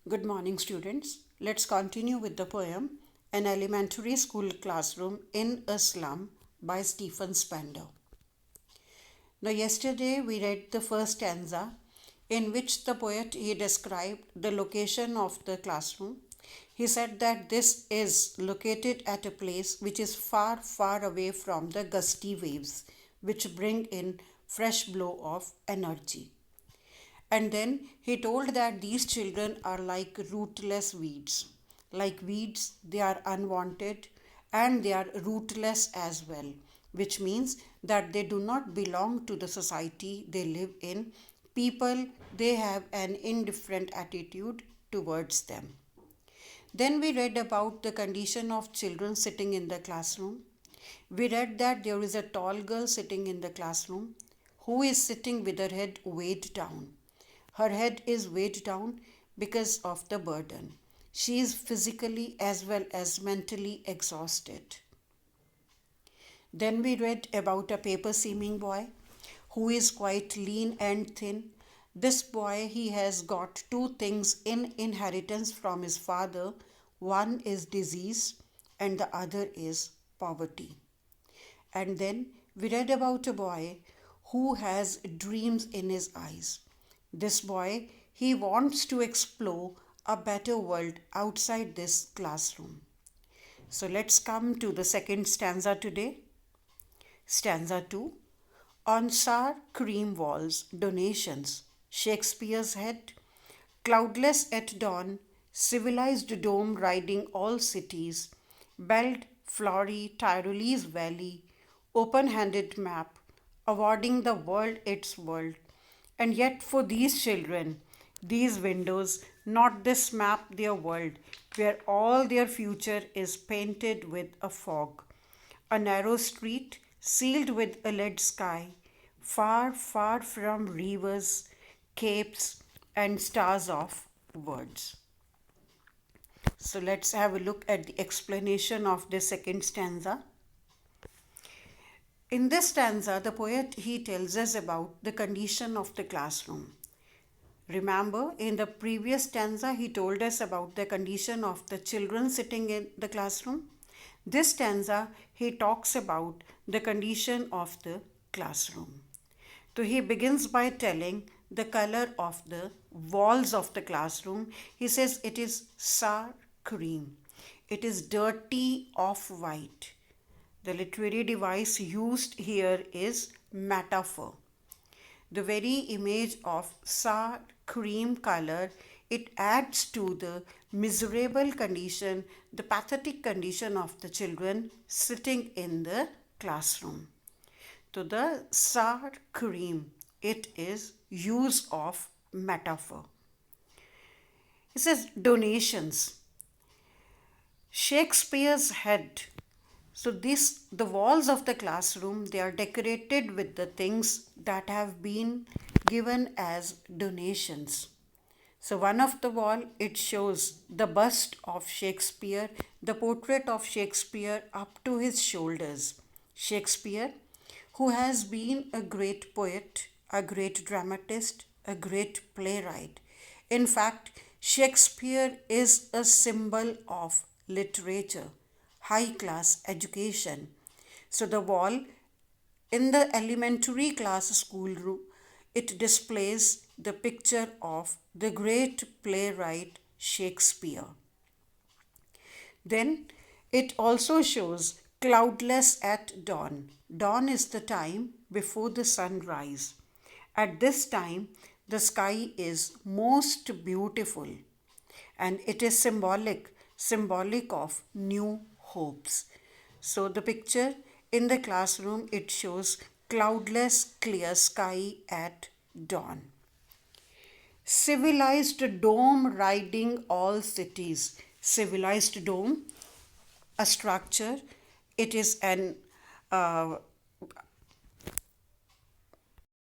Good morning, students. Let's continue with the poem An Elementary School Classroom in a Slum by Stephen Spender. Now, yesterday we read the first stanza in which the poet he described the location of the classroom. He said that this is located at a place which is far, far away from the gusty waves which bring in fresh blow of energy. And then he told that these children are like rootless weeds. Like weeds, they are unwanted and they are rootless as well, which means that they do not belong to the society they live in. People, they have an indifferent attitude towards them. Then we read about the condition of children sitting in the classroom. We read that there is a tall girl sitting in the classroom who is sitting with her head weighed down. Her head is weighed down because of the burden. She is physically as well as mentally exhausted. Then we read about a paper seaming boy who is quite lean and thin. This boy, he has got two things in inheritance from his father. One is disease and the other is poverty. And then we read about a boy who has dreams in his eyes. This boy, he wants to explore a better world outside this classroom. So let's come to the second stanza today. Stanza 2. On sour cream walls, donations, Shakespeare's head, cloudless at dawn, civilized dome riding all cities, belled, flory, Tyrolese valley, open-handed map, awarding the world its world. And yet for these children, these windows, not this map their world, where all their future is painted with a fog. A narrow street sealed with a lead sky, far, far from rivers, capes, and stars of words. So let's have a look at the explanation of the second stanza. In this stanza, the poet he tells us about the condition of the classroom. Remember, in the previous stanza, he told us about the condition of the children sitting in the classroom. This stanza, he talks about the condition of the classroom. So he begins by telling the color of the walls of the classroom. He says it is sour cream. It is dirty off-white. The literary device used here is metaphor. The very image of sour cream color, it adds to the miserable condition, the pathetic condition of the children sitting in the classroom. So the sour cream, it is use of metaphor. It says donations. Shakespeare's head. So the walls of the classroom, they are decorated with the things that have been given as donations. So one of the wall, it shows the bust of Shakespeare, the portrait of Shakespeare up to his shoulders. Shakespeare, who has been a great poet, a great dramatist, a great playwright. In fact, Shakespeare is a symbol of literature, high class education. So the wall in the elementary class school room, it displays the picture of the great playwright Shakespeare. Then it also shows cloudless at dawn. Dawn is the time before the sunrise. At this time, the sky is most beautiful and it is symbolic of new hopes. So the picture in the classroom, it shows cloudless clear sky at dawn. Civilized dome riding all cities. Civilized dome, a structure. It is an